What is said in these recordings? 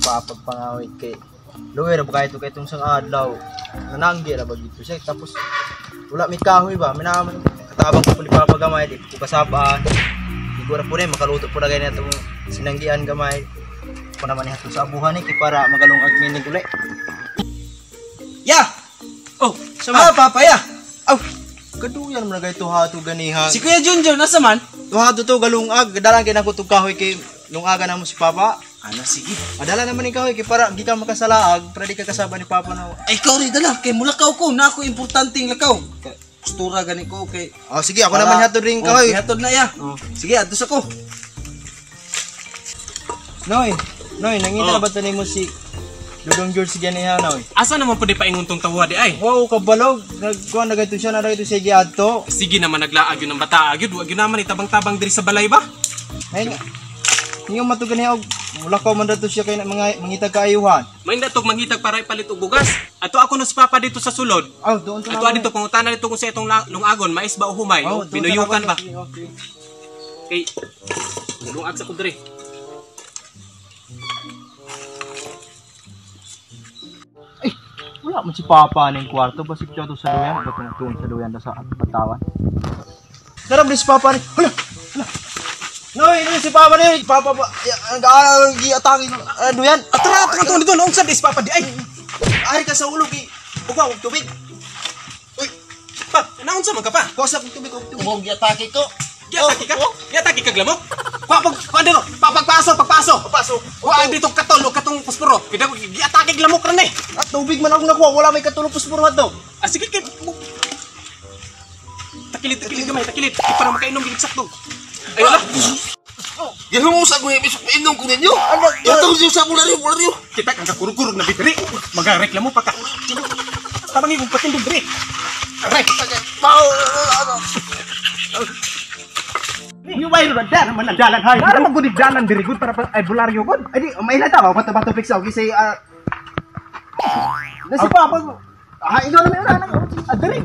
papagpangawit kay luwi na ba kahit itong sang adlaw nananggi na ba dito siya tapos wala may kahoy ba minaman katabang ko puli papagamay di ko kasabaan di ko na po rin makaluto po na ganyan itong sinanggian gamay ko naman ihatong sa abuhan ni para magalong agminig ulit ya Oh sama papaya kaduyan mo na kayo tuhato ganiha si Kuya Junjun nasa man tuhato to galungag dalang kinakutog kahoy kay lungaga na mo si papa. Ano sige. Adala naman ikaw kay para di ka makasalaag, para di ka kasaba ni papa na. Ay ikaw rin dala kay mulakaw ko na ako importanteng lakaw. Postura gani ko kay. Oh sige, ako naman hatod rin kahoy. Hatod na ya. Sige, adtos ako. Noy, nangita na ba tanay mo si Dudong George ganiha noy? Asa naman pwede paingon tong tawa di ay? Wow, kabalog. Nagkuha na gayto siya na dito sa giadto. Sige naman naglaag yun ng bata agad, wag yun naman itabang-tabang diri sa balay ba? Ay nga. Yung matugan niya og mulakaw man dato siya kay mga mangitag kaayuhan. May natog mangitag para ipalit og bugas. Ato ako no si papa dito sa sulod. Doon to. Ato dito kung utana dito kung sa itong lungagon, mais ba o humay? Binuyukan ba? Okay. Lungag sa kudre. Ay, wala man si papa ning kwarto basig siya to sa duyan, ba tuon sa duyan sa batawan. Darab si papa ni. Hala. Noy, si papa ni, papa ba gi-atake duyan. Atara dito noong sa dis papa di ay. Ari ka sa ulo ki. Ugwa og tubig. Uy. Pa, naon sa man ka pa? Kosa og tubig og tubig. Mo gi-atake ko. Giatake ka? Giatake ka glamok? Papaso. Wa dito katol katong posporo. Kita ko giatake glamok ran eh. At tubig man ako nakuha, wala may katulog puspuro ato. Sige kay Takilit gamay, takilit. Para makainom gid sakto. Ay wala. Gihumusa ko yung inom ko ninyo. Ito yung sa bularyo. Kita kang kakurug-kurug na bitri. Magareklamo pa ka. Tabangi kong patindog diri. Aray. Ni way ro dar man dalan hay. Para magudid dalan diri gud para ay bularyo gud. Ay di may lata ba bato fix ako kasi nasi papa. Ikaw na may una diri.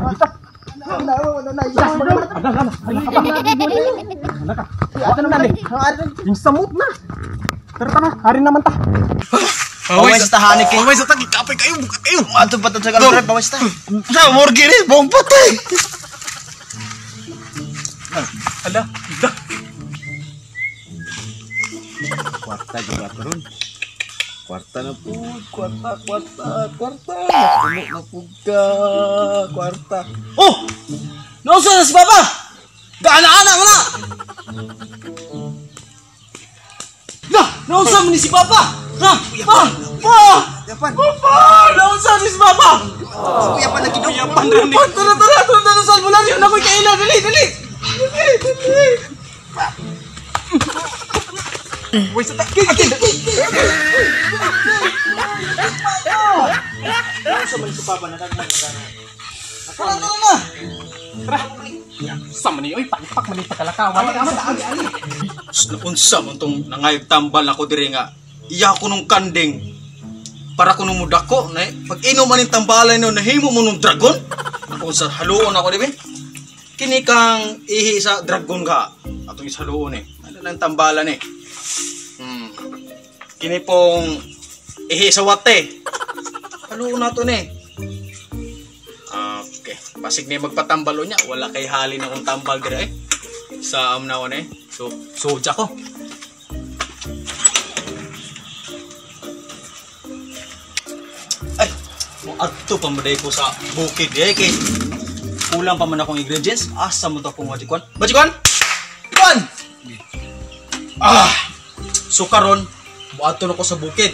Yung samot na. Tara na, hari naman ta. Pawis ta hanik kay. Pawis ta gikapay kayo, bukat kayo. Ato pa sa kalore pawis ta. Sa morgue ni bong patay. Ala, da. Kwarta juga turun. Kwarta na po, kwarta. Puno na po ka, kwarta. Oh! Nausa na si Papa! Gaana-ana mo na! Nausa mo ni si Papa! Papa! Nausa ni si Papa! Yapan lagi dong. Yapan rin ni. Tara sa albularyo! Nakoy kailan! Dali! Wait, sa Sa man si papa na dagdag na. sama ni, oy, pakpak man ni pakalakawan. Unsa man tong nangayog tambal ako diri nga iya ko nung kanding para ko nung mudako na pag inom man ning tambalan no nahimo mo nung dragon ako sa haluon ako dibi kini kang ihi sa dragon ka atong ishaluon ano lang tambalan kini pong ihi sa wate haluon nato okay pasig ni magpatambalo niya wala kay halin akong tambal diri sa amnaon so soja ko. Ay, adto pa maday ko sa bukid kay kulang pa man akong ingredients. Asa mo to akong majikon? Majikon? Ikon! So karon, buato na ko sa bukid.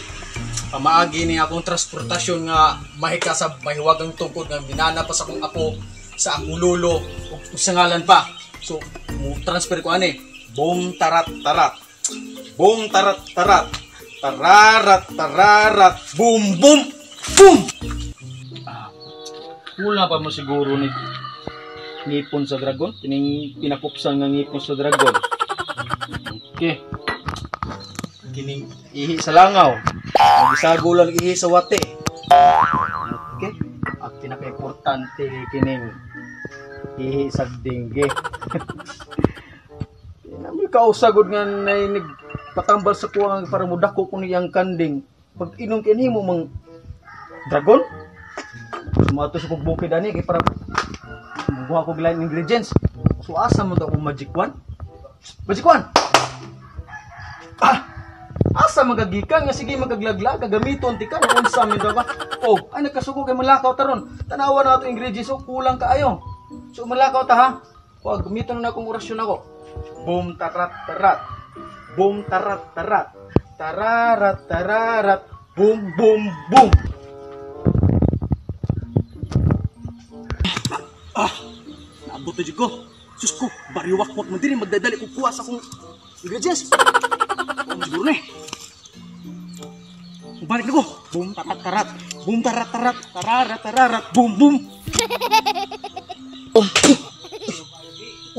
Pamaagi ni akong transportasyon nga mahika sa mahiwagang tungkod nga binana pa sa akong apo sa akong lolo ug sa ngalan pa. So, mo transfer ko Boom tarat tarat. Boom tarat tarat. Tararat boom boom boom. Wala pa mo siguro ni ngipon sa dragon, kining pinapuksan nga ngipon sa dragon. Okay. Kining ihi sa langaw. Magisago lang ihi sa wate. Okay. At pinaka-importante kining ihi sa dingge. May kausagod nga nainig patambal sa kuwang para mudako ko niyang kanding. pag inom kini mo mang dragon. Sumato sa kog bukid ani kay para buha ko gilain ingredients. So asa mo to kung magic wand? Magic wand. Asa magagikan nga sige magaglaglag gagamiton ti ka unsa mi ba? Oh, ay nagkasuko kay malakaw taron. Tanawa na ato ingredients so kulang kaayo. So malakaw ta ha. O gamiton na akong orasyon ako. Boom tarat tarat. Boom tarat tarat. Tararat tararat. Boom boom boom. Naabot na ko. Sus ko, bariwak-wak mo din magdadali ko kuha sa akong ingredients. Siguro na eh. Balik na ko. Boom tarat tarat. Boom tarat tarat. Tararat tararat. Boom boom.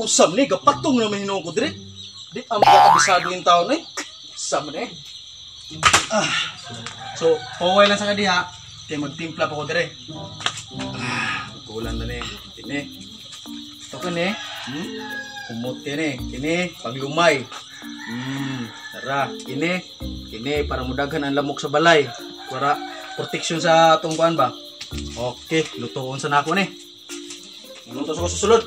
Usam ni, gapatong naman hinong ko dire. Di ang kakabisado yung tao na eh. Usam na eh. So, paway lang sa kadiha. Kaya magtimpla pa ko dire. Kulang na eh. Tine. Ito ka ne. Kumot ka ne. Kine, paglumay. Tara, kine. Kine, para mudaghan ang lamok sa balay. Para protection sa tungkuan ba. Okay, lutoon sa nako ne. Luto sa susunod.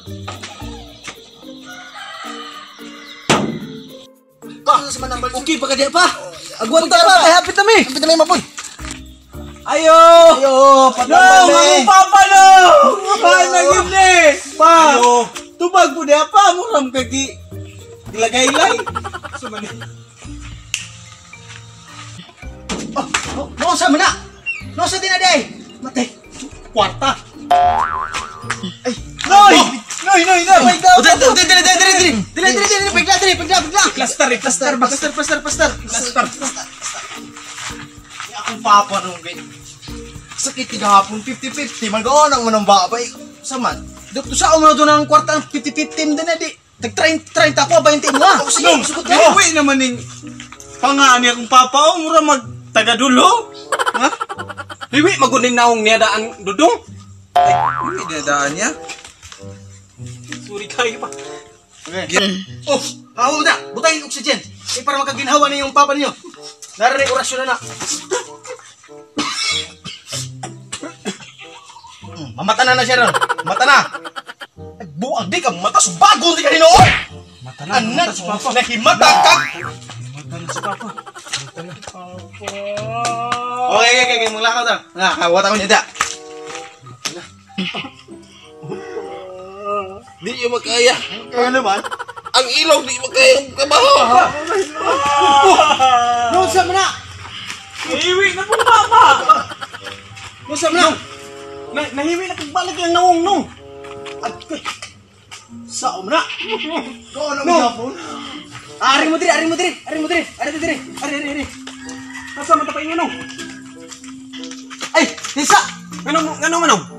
Okay pa ka diya pa. Agwan ta pa. Ay, hapit na mi. Hapit na mi mapun. Ayo. Ayo, patambal ni. No, papa no. Pa na gyud ni. Pa. Tubag po diya pa mo ram kagi. Dilagay-lay. Sumani. No sa mana. No sa dinaday. Matay. Kwarta. Ay. Noy. Noy. Dili. Pagla. Plaster. Akong papa nung gay. Sakit tiga hapon 50-50. Magawa nang manang babay. Saman. Doktor sa umano doon ang kwarta ng 50-50 din na di. Tag-30 ako, 20 mo ha. Sugot ka. Uwi naman yung pangani akong papa. Mura mag-tagadulo. Ha? Liwi, magunin na akong niyadaan dudong. Uwi, dadaan niya. Sorry kayo pa. Oh, hawo na. Butay yung oxygen. Para makaginhawa na yung papa niyo. Narinig orasyon na. Mamata na siya ron. Mata na. Ay, buang di ka mata. Bago di ka hinoon. Mata na. Anak, nahimata ka. Mata na si papa. Okay. Mula ka ta. Nakakawat ako niya. Di niyo makaya. Kaya naman. Ang ilong di makaya ang kabaho. Nusa mo na. Liwi na po, papa! Nusa mo na. Nahiwi na pagbalik yung naong-nong. Sao mo na. Kau na mo hapon. Ari mo dire. Ari. Nasa mata pa yung nong? Ay, Lisa. Ganong?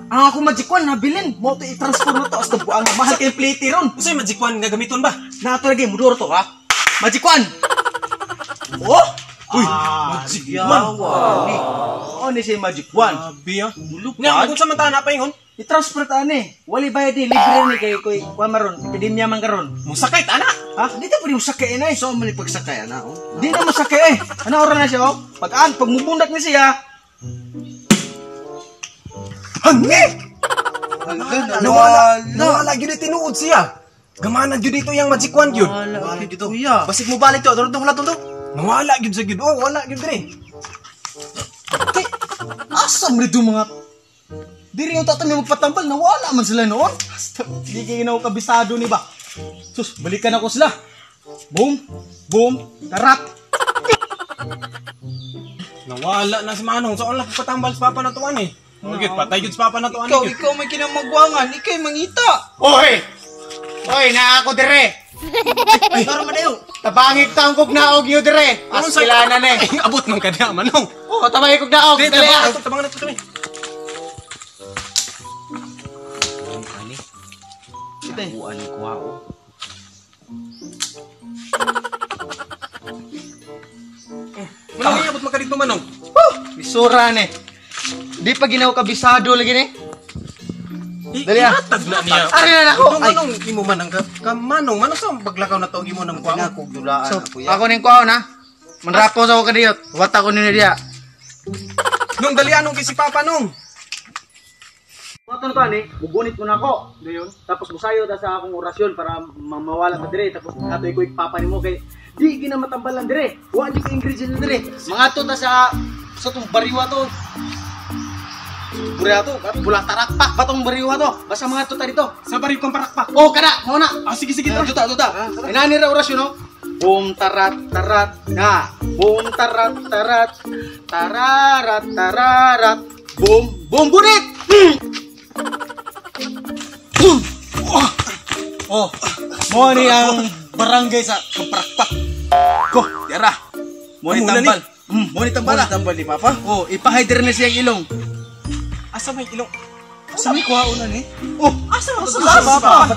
Ang ako magikwan nabilin. Mo to i-transfer na to. Hasta buang mahal kay plate ron. Kasi magikwan nga gamiton ba? Nato lagi mudoro to ha. Magikwan. Oh. Uy, Magikwan. Oh, ni si magikwan. Abi ah. Nga, kung sa mata na pa yun, I-transfer ta ani. Wali bayad ni libre ni kay koy kuan maron. Epidemya man karon. musakay ta na. Ha? Di ta pwede musakay na eh. So, mali pagsakay, ana. Di na masakay eh. Ano oras na siya oh? Pag mubundak ni siya. Hangi! Nawala. Nawala yun na tinuod siya. Gamanan yun dito yung magikwan yun. Wala dito. Basig mo balik to. Wala to. Nawala yun sa yun. Oh, wala yun rin. Kay, asam rin mga... Di rin yung tatami magpatambal, nawala man sila noon. Basta, di kayo na ako kabisado ni ba? Sus, balikan ako sila. Boom, tarat. Nawala na si Manong. So, ang patambal sa papa na tuwan eh. Magigit, patay yun sa papa na tuwan. Ikaw may kinamagwangan. Ikaw mangita. Oy, na ako dire. Ay, karon man dayo. Tabangig tangkog na og yo dire. Anong sa- Askilanan eh. Ay, abot man ka na, Manong. Oh, tabangig kog na og. Di, Dali, ah. tabangan na ito kami. Buwan ko ako. Manong, abot man ka dito, Manong. Bisura ni. Di pa ginaw kabisado lagi ni. Dali, ah. Ihatag na niya. Ari na ako. Ay, Manong, imo man ang Manong. Manong, sa paglakaw na to, imo ng kwao. Pinakog dulaan so, ako ako ning kuaw na. Manrapos ako kadiyot. Wat ako ni diya. Nung dalian nung kay si Papa nung. Mga to ani, bugunit mo na ako. Dayon. Tapos musayo ta sa akong orasyon para mawala ka dire. Tapos ato ko ipapa nimo kay di gina matambalan dire. Wa di ka ingredient dire. Mga to ta sa tong bariwa to. Buriya to, pula tarakpak batong bariwa to. Basta mga to ta dito. Sa bari kong parakpak. Oh, kana, mo na. Sige Tuta. Inani ra orasyon no. Boom tarat tarat na. Boom tarat tarat. Tararat tararat. Boom boom bunit. Oh, mo ni ang barangay sa Kamprakpak. Ko, tira. Mo ni Amo na tambal. Mo ni tambal. Tambal ni Papa. Oh, ipahider na siyang ilong. Asa may ilong? Asa ni kuhaon ni? Oh, asa Papa.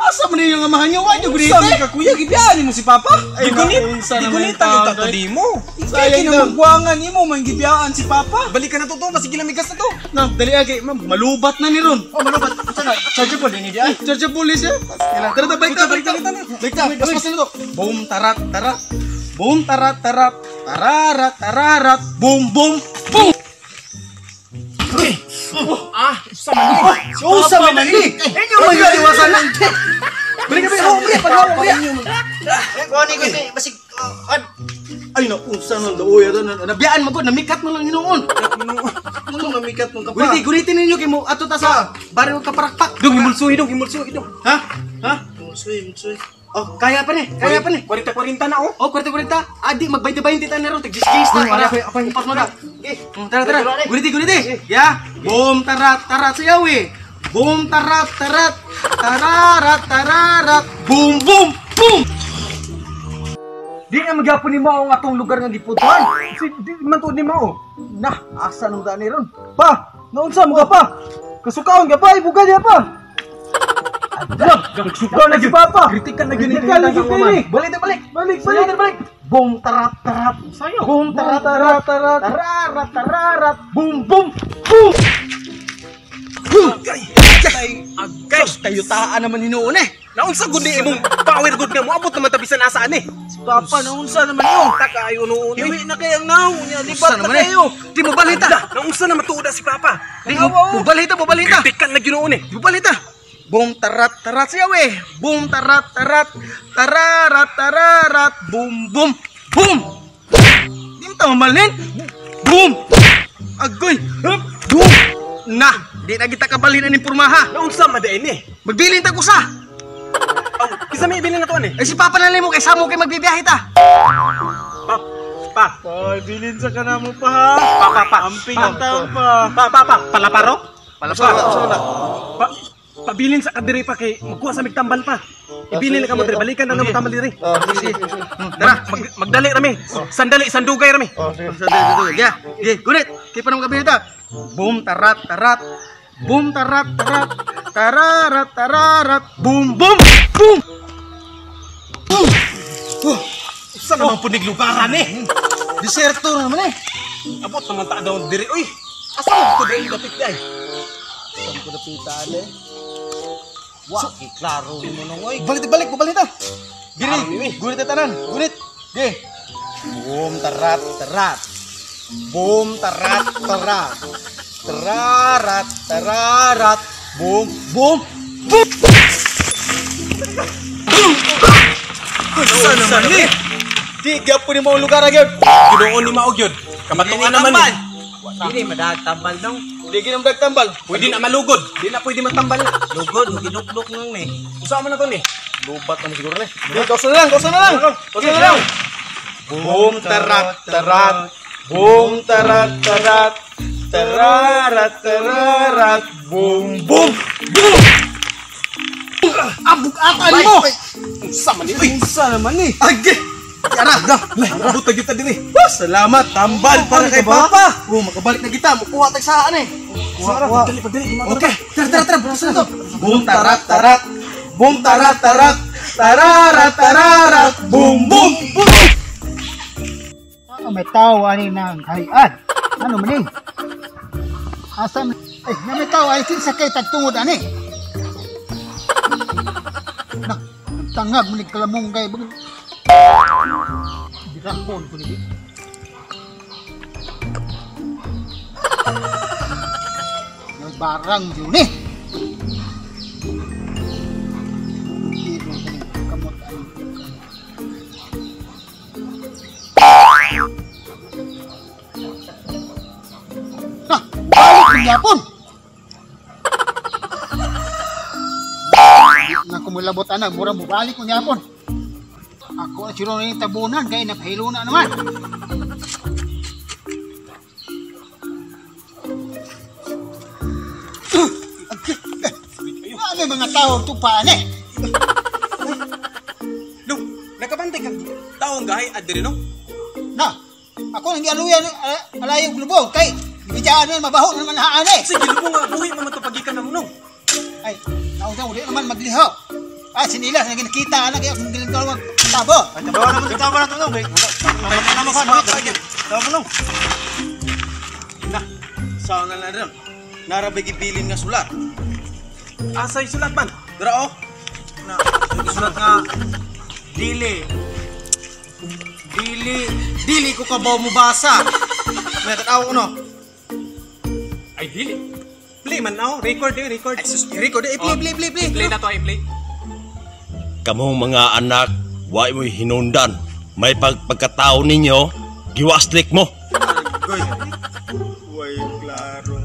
Asa man yung amahan niyo? Wa niyo gunita. Sabi ka kuya, gibiyaan mo si Papa. Digunitan kita to di mo. Sayang na magbuangan ni mo, manggibiyaan si Papa. Balik ka na to, masige lamigas na to. Na, dali agi, malubat na ni Ron. Oh, malubat. Sana, chargeable ini dia. Chargeable siya. Tara, balik ta. Mas na to. Boom, tarat, tarat. Boom, tarat, tarat. Tararat, tararat. Boom, boom, boom. Sama ni. Usa man ni. Inyo man yung iwasan lang. Balik kami. Paghawa ko yan. Kuhanin ko ito. Basig. Ay, napunsa nang daoy. Nabiyaan mo ko. Namikat mo lang hinoon. Ano namikat mong kapa? Gunitin ninyo kay mo. Ato ta sa baril kaparakpak. Dong imulsuhi dong. Ha? Ha? Musoy. Oh, kaya pa ni. 40-40 na oh. Oh, kwarta-kwarta. Adi, mag-20-20 ta na ron. Tag-gis-gis na. Para ako upas mo na. Tara. Guliti. Ya. Boom, tarat, sayaw eh. Boom, tarat. Tararat. Boom, boom. Di na magyapon ni Mao ang atong lugar nga giputuan. Di man tuod ni Mao. Nah, asa nung daan ni ron. Pa, naunsa mo ka pa? Kasukaon ka pa, ibuga niya pa. Gagsukaw na si Papa. Kritikan na yun. Balik. Boom, tarat. Sayo. Boom, tarat. Tararat. Boom. Agay. Kayo taan naman hinuon eh. Naunsa gud ni imong power good nga mo abot naman tabisan asaan eh. Papa, naunsa naman yun. Takayo noon. Iwi na kayang naw niya. Libat na kayo. Di mo balita. Naunsa na matuoda si Papa. Di mo balita. Kritikan na ginoon eh. Di mo balita. Boom, tarat. Siyaw eh. Boom, tarat. Tararat. Boom. Di mo tamamalin. Boom. Agoy. Boom. Nah, di na kita kabalin ang impormaha. Naunsa madain eh. Magbilin ta ko sa. Oh, kisa may bilin na to eh. Eh si Papa na mo kay samo kay magbibiyahe ta. Pa. Ay, bilin sa kana mo pa ha. Pa. Amping ang tao pa. Pa. Palaparo? Palaparo. Pabilin sa kadiri pa kay magkuha sa migtambal pa. Ibilin na ka mo diri, balikan na mo tambal diri. Oh, sige. Dara, magdali rami. Sandali, sandugay rami. Oh, sige. Ya. Gunit. Kay panong gabi ta. Boom, tarat. Boom, tarat. Tararat. Boom. Sa naman punig lugaran eh. Deserto naman eh. Abot naman ta daw diri. Uy, asa mo to diri dapit day? Saan ko napitaan eh? Wah, klaro mo nung oy. Balik, ta. Gini, gunit na tanan. Gunit. Ge. Boom, tarat. Boom, tarat. Tararat. Boom. Sa naman eh. Di gapo ni mo lugar agad. Ginoon ni Maog yun. Kamatuan naman eh. Dili madagtambal dong. Di ginam dagtambal. Pwede na malugod. Di na pwede matambal na. Lugod, ginuklok nang ni. Usa man na to ni. Lubat na siguro ni. Di kausa na lang. Boom, tarat. Boom, tarat. Tararat. Boom. Abuk ata ni mo. Usa man ni. Unsa naman ni? Age. Ara, Abot na kita diri. salamat tambal para kay Papa. Makabalik na kita, mukuha tag saan eh. Kuha. Padali. Okay, tara, bukas na to. Boom, tarat. Boom, tarat. Tararat. Boom. May tao ani nang hayan. Ano man ni? Asam na may tao ay kinsa kay tagtungod ani. Nak tangag mo ni kalamunggay bag. Dirahon ko ni. May barang yun eh. Iro ka ni kamot ay. Ha, balik ng yapon. Na kumulabot anak, murang bubalik ko yapon. Ako na siro na yung tabunan, kaya napahilo na naman. Ano mga tao tupaan eh? No, nakabantay ka taong gahay adiri no? Na, ako hindi aluyan alayog lubog, kay bidaan na mabaho naman haan eh. Sige, lubo nga, buhi mo matupagikan na mo no. Ay, nausang uli naman magliho. Ah, sinilas, na nakita na kaya kung giling ka tabo. Ay, tabawa naman yung tabo na tulong. Tabawa mo. Na, saan na rin? Narabay gibilin nga sulat. Asay sulat man. Dara oh. Na, sulat nga dili ko kabaw mo basa. May tataw ko no. Ay, dili. Play man now. Record eh, record. Record eh, play. Play na to, ay play. Kamong mga anak, wa mo'y hinundan. May pagkatao ninyo, giwaslik mo. Goy. Way klaro.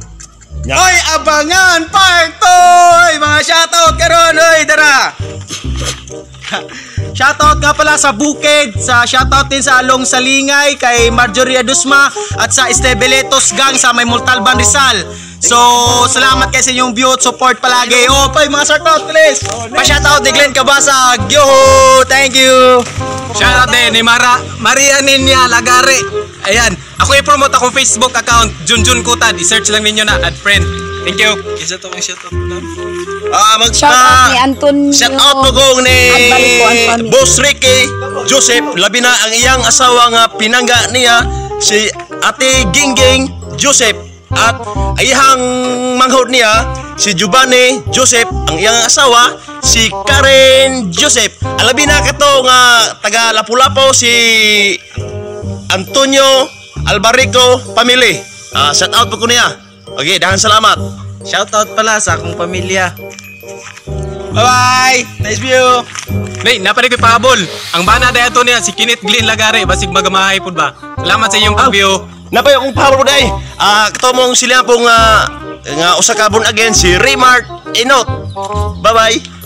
Nya. Oy, abangan part 2! Mga shoutout karon, oy, dara. Shoutout nga pala sa Bukid, sa shoutout din sa Along Salingay, kay Marjorie Adusma, at sa Estebeletos Gang sa May Multalban Rizal. So, salamat kayo sa inyong view at support palagi. Oh, pa mga shoutout please. Pa-shoutout ni Glenn Cabasag. Yo, thank you. Shoutout din ni Maria Ninya Lagare. Ayan, ako i-promote akong Facebook account, Junjun Kutad. I-search lang ninyo na, add friend. Thank you. Isa to, shoutout. Shoutout ni Antonio. Shoutout po kong ni Antonio. Boss Ricky Joseph, labi na ang iyang asawa nga pinangga niya, si Ate Gingging Joseph. At ayahang manghod niya, si Giovanni Joseph, ang iyang asawa, si Karen Joseph. Alabi na kato nga taga Lapu-Lapu, si Antonio Albarico Family. Shout out po ko niya. Okay, dahan salamat. Shoutout pala sa akong pamilya. Bye-bye. Nice view. May, napari ko pahabol. Ang bana daya to niya, si Kenneth Glenn Lagare. Basig magamahay po ba? Salamat sa inyong pag-view. Napay akong power day. Kato mong sila pong nga usa ka bun again si Raymart Inot. Bye-bye.